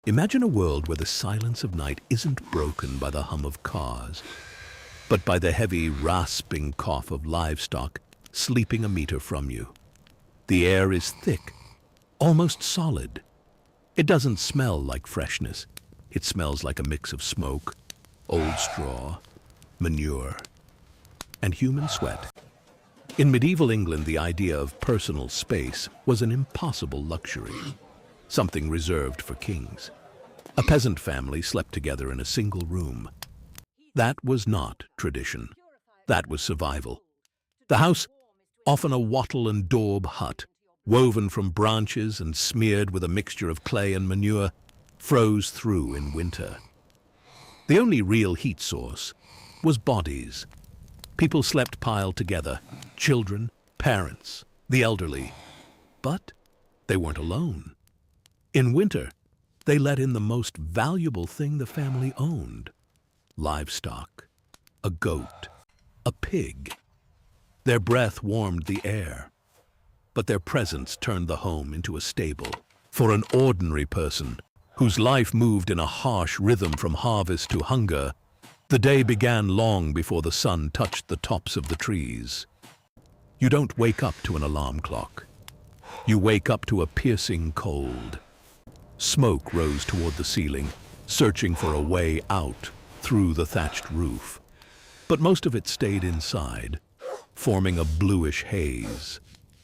Imagine a world where the silence of night isn't broken by the hum of cars, but by the heavy, rasping cough of livestock sleeping a meter from you. The air is thick, almost solid. It doesn't smell like freshness. It smells like a mix of smoke, old straw, manure, and human sweat. In medieval England, the idea of personal space was an impossible luxury, something reserved for kings. A peasant family slept together in a single room. That was not tradition. That was survival. The house, often a wattle and daub hut, woven from branches and smeared with a mixture of clay and manure, froze through in winter. The only real heat source was bodies. People slept piled together, children, parents, the elderly. But they weren't alone. In winter, they let in the most valuable thing the family owned: livestock, a goat, a pig. Their breath warmed the air, but their presence turned the home into a stable. For an ordinary person whose life moved in a harsh rhythm from harvest to hunger, the day began long before the sun touched the tops of the trees. You don't wake up to an alarm clock. You wake up to a piercing cold. Smoke rose toward the ceiling, searching for a way out through the thatched roof. But most of it stayed inside, forming a bluish haze.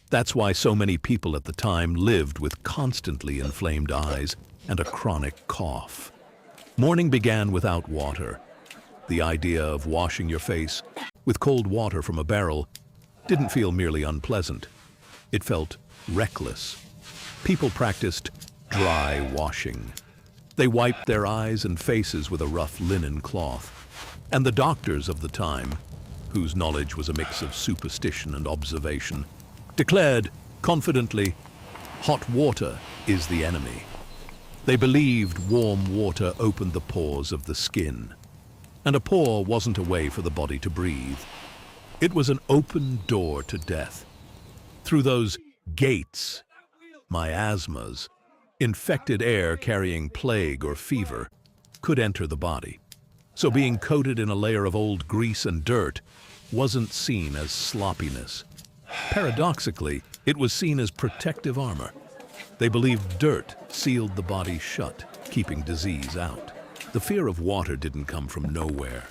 That's why so many people at the time lived with constantly inflamed eyes and a chronic cough. Morning began without water. The idea of washing your face with cold water from a barrel didn't feel merely unpleasant. It felt reckless. People practiced dry washing. They wiped their eyes and faces with a rough linen cloth. And the doctors of the time, whose knowledge was a mix of superstition and observation, declared confidently, hot water is the enemy. They believed warm water opened the pores of the skin. And a pore wasn't a way for the body to breathe. It was an open door to death. Through those gates, miasmas, infected air carrying plague or fever, could enter the body. So being coated in a layer of old grease and dirt wasn't seen as sloppiness. Paradoxically, it was seen as protective armor. They believed dirt sealed the body shut, keeping disease out. The fear of water didn't come from nowhere.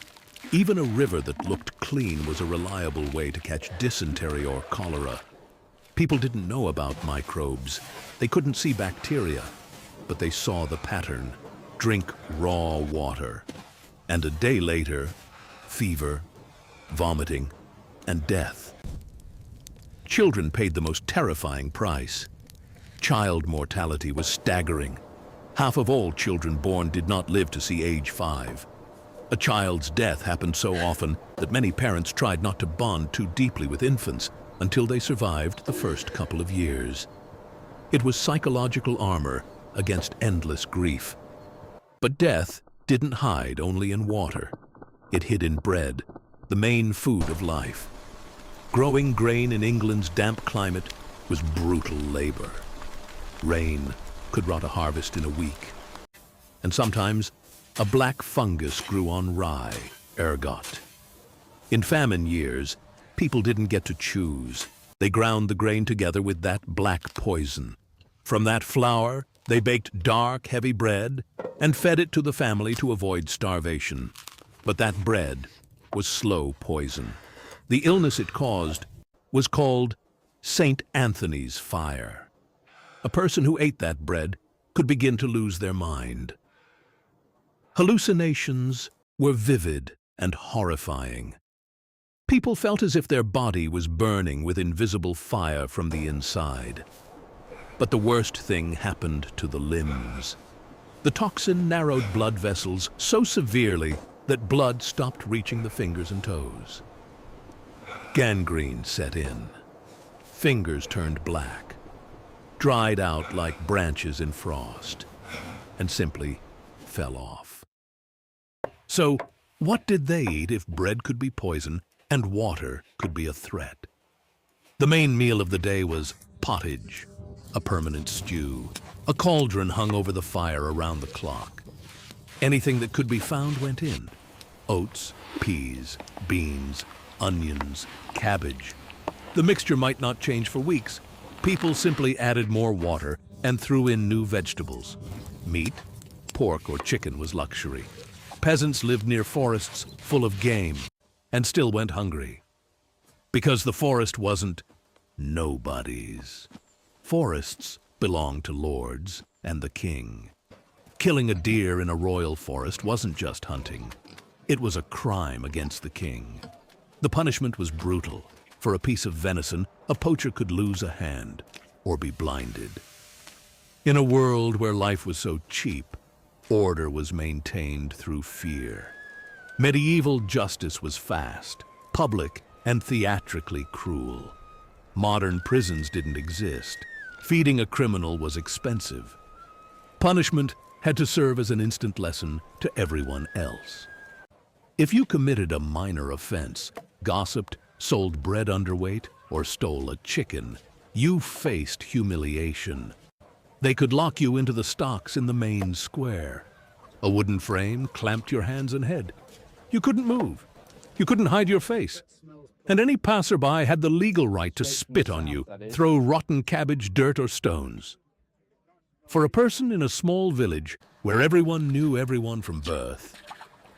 Even a river that looked clean was a reliable way to catch dysentery or cholera. People didn't know about microbes. They couldn't see bacteria, but they saw the pattern: drink raw water. And a day later, fever, vomiting, and death. Children paid the most terrifying price. Child mortality was staggering. Half of all children born did not live to see age 5. A child's death happened so often that many parents tried not to bond too deeply with infants until they survived the first couple of years. It was psychological armor against endless grief. But death didn't hide only in water. It hid in bread, the main food of life. Growing grain in England's damp climate was brutal labor. Rain could rot a harvest in a week. And sometimes a black fungus grew on rye, ergot. In famine years, people didn't get to choose. They ground the grain together with that black poison. From that flour, they baked dark, heavy bread and fed it to the family to avoid starvation. But that bread was slow poison. The illness it caused was called St. Anthony's fire. A person who ate that bread could begin to lose their mind. Hallucinations were vivid and horrifying. People felt as if their body was burning with invisible fire from the inside. But the worst thing happened to the limbs. The toxin narrowed blood vessels so severely that blood stopped reaching the fingers and toes. Gangrene set in. Fingers turned black, dried out like branches in frost, and simply fell off. So, what did they eat if bread could be poison and water could be a threat? The main meal of the day was pottage, a permanent stew. A cauldron hung over the fire around the clock. Anything that could be found went in. Oats, peas, beans, onions, cabbage. The mixture might not change for weeks. People simply added more water and threw in new vegetables. Meat, pork or chicken was luxury. Peasants lived near forests full of game and still went hungry. Because the forest wasn't nobody's. Forests belonged to lords and the king. Killing a deer in a royal forest wasn't just hunting. It was a crime against the king. The punishment was brutal. For a piece of venison, a poacher could lose a hand or be blinded. In a world where life was so cheap, order was maintained through fear. Medieval justice was fast, public, and theatrically cruel. Modern prisons didn't exist. Feeding a criminal was expensive. Punishment had to serve as an instant lesson to everyone else. If you committed a minor offense, gossiped, sold bread underweight, or stole a chicken, you faced humiliation. They could lock you into the stocks in the main square. A wooden frame clamped your hands and head. You couldn't move. You couldn't hide your face. And any passerby had the legal right to spit on you, throw rotten cabbage, dirt, or stones. For a person in a small village where everyone knew everyone from birth,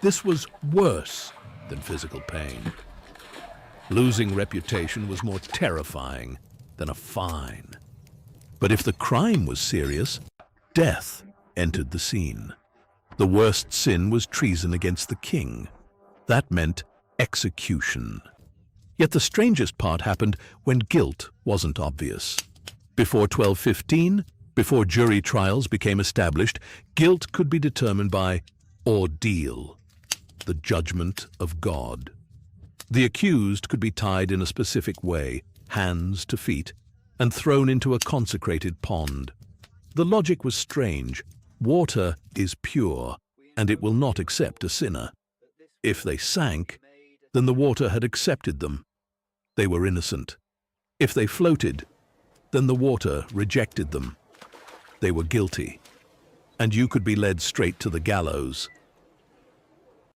this was worse than physical pain. Losing reputation was more terrifying than a fine. But if the crime was serious, death entered the scene. The worst sin was treason against the king. That meant execution. Yet the strangest part happened when guilt wasn't obvious. Before 1215, before jury trials became established, guilt could be determined by ordeal, the judgment of God. The accused could be tied in a specific way, hands to feet, and thrown into a consecrated pond. The logic was strange. Water is pure, and it will not accept a sinner. If they sank, then the water had accepted them. They were innocent. If they floated, then the water rejected them. They were guilty, and you could be led straight to the gallows.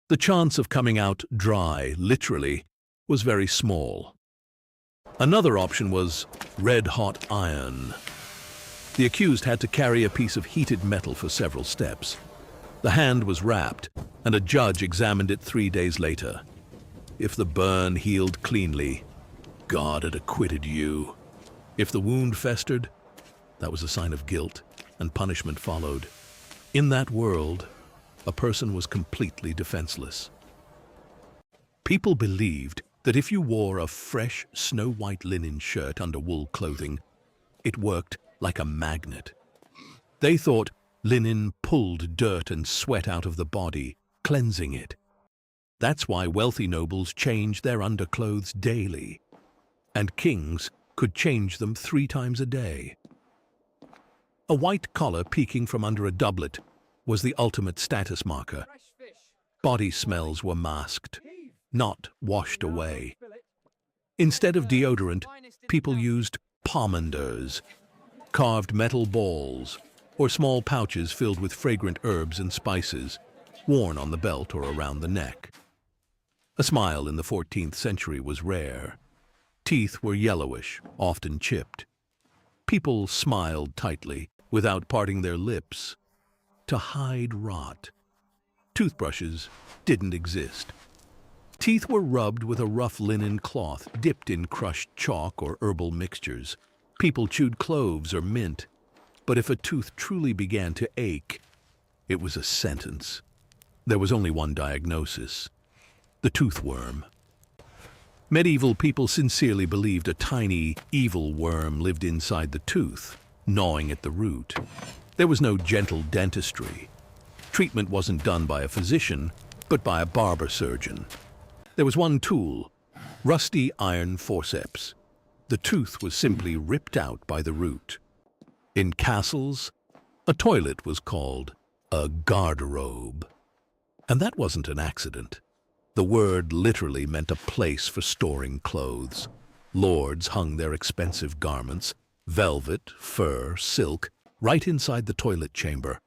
The chance of coming out dry, literally, was very small. Another option was red-hot iron. The accused had to carry a piece of heated metal for several steps. The hand was wrapped, and a judge examined it 3 days later. If the burn healed cleanly, God had acquitted you. If the wound festered, that was a sign of guilt, and punishment followed. In that world, a person was completely defenseless. People believed that if you wore a fresh, snow-white linen shirt under wool clothing, it worked like a magnet. They thought linen pulled dirt and sweat out of the body, cleansing it. That's why wealthy nobles changed their underclothes daily, and kings could change them 3 times a day. A white collar peeking from under a doublet was the ultimate status marker. Body smells were masked, not washed away. Instead of deodorant, people used pomanders, carved metal balls, or small pouches filled with fragrant herbs and spices, worn on the belt or around the neck. A smile in the 14th century was rare. Teeth were yellowish, often chipped. People smiled tightly, without parting their lips, to hide rot. Toothbrushes didn't exist. Teeth were rubbed with a rough linen cloth dipped in crushed chalk or herbal mixtures. People chewed cloves or mint, but if a tooth truly began to ache, it was a sentence. There was only one diagnosis: the toothworm. Medieval people sincerely believed a tiny, evil worm lived inside the tooth, gnawing at the root. There was no gentle dentistry. Treatment wasn't done by a physician, but by a barber surgeon. There was one tool: rusty iron forceps. The tooth was simply ripped out by the root. In castles, a toilet was called a garderobe. And that wasn't an accident. The word literally meant a place for storing clothes. Lords hung their expensive garments, velvet, fur, silk, right inside the toilet chamber.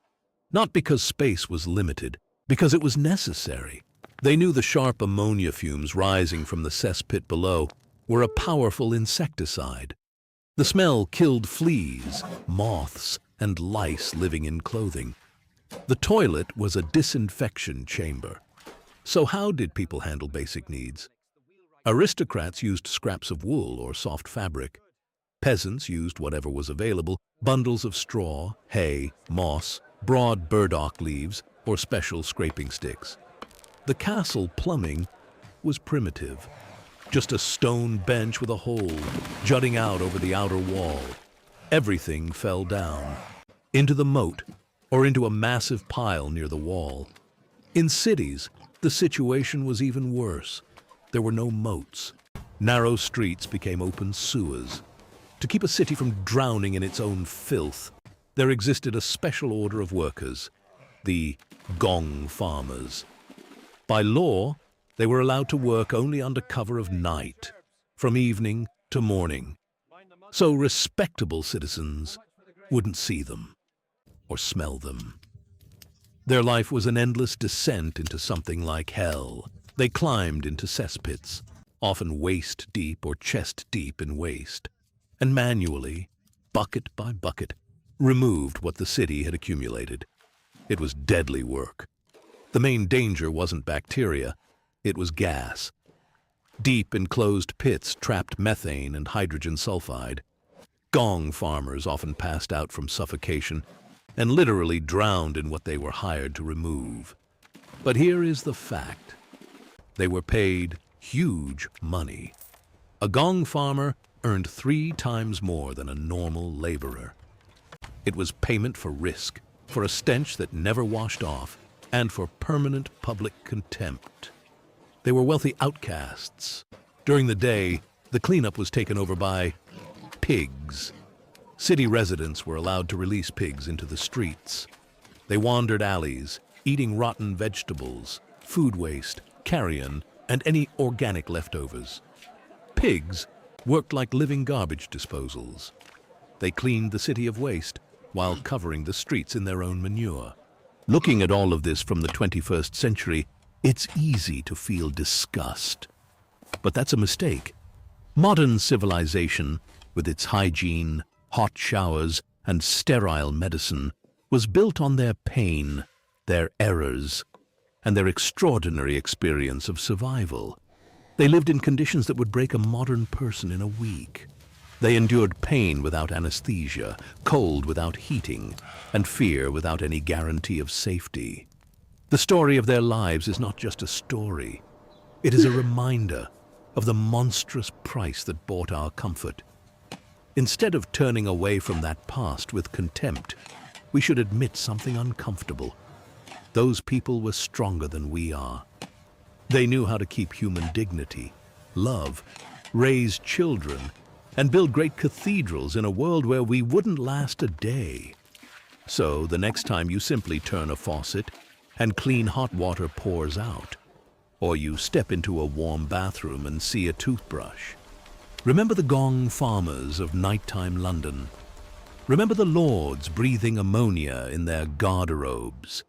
Not because space was limited, because it was necessary. They knew the sharp ammonia fumes rising from the cesspit below were a powerful insecticide. The smell killed fleas, moths, and lice living in clothing. The toilet was a disinfection chamber. So how did people handle basic needs? Aristocrats used scraps of wool or soft fabric. Peasants used whatever was available, bundles of straw, hay, moss, broad burdock leaves, or special scraping sticks. The castle plumbing was primitive. Just a stone bench with a hole jutting out over the outer wall. Everything fell down, into the moat, or into a massive pile near the wall. In cities, the situation was even worse. There were no moats. Narrow streets became open sewers. To keep a city from drowning in its own filth, there existed a special order of workers, the gong farmers. By law, they were allowed to work only under cover of night, from evening to morning. So respectable citizens wouldn't see them or smell them. Their life was an endless descent into something like hell. They climbed into cesspits, often waist-deep or chest-deep in waste, and manually, bucket by bucket, removed what the city had accumulated. It was deadly work. The main danger wasn't bacteria, it was gas. Deep enclosed pits trapped methane and hydrogen sulfide. Gong farmers often passed out from suffocation and literally drowned in what they were hired to remove. But here is the fact. They were paid huge money. A gong farmer earned 3 times more than a normal laborer. It was payment for risk, for a stench that never washed off, and for permanent public contempt. They were wealthy outcasts. During the day, the cleanup was taken over by pigs. City residents were allowed to release pigs into the streets. They wandered alleys, eating rotten vegetables, food waste, carrion, and any organic leftovers. Pigs worked like living garbage disposals. They cleaned the city of waste while covering the streets in their own manure. Looking at all of this from the 21st century, it's easy to feel disgust. But that's a mistake. Modern civilization, with its hygiene, hot showers, and sterile medicine, was built on their pain, their errors, and their extraordinary experience of survival. They lived in conditions that would break a modern person in a week. They endured pain without anesthesia, cold without heating, and fear without any guarantee of safety. The story of their lives is not just a story. It is a reminder of the monstrous price that bought our comfort. Instead of turning away from that past with contempt, we should admit something uncomfortable. Those people were stronger than we are. They knew how to keep human dignity, love, raise children, and build great cathedrals in a world where we wouldn't last a day. So the next time you simply turn a faucet and clean hot water pours out, or you step into a warm bathroom and see a toothbrush, remember the gong farmers of nighttime London. Remember the lords breathing ammonia in their garderobes.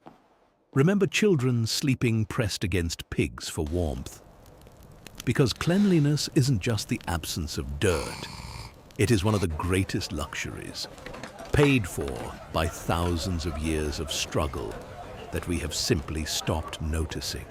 Remember children sleeping pressed against pigs for warmth. Because cleanliness isn't just the absence of dirt. It is one of the greatest luxuries, paid for by thousands of years of struggle that we have simply stopped noticing.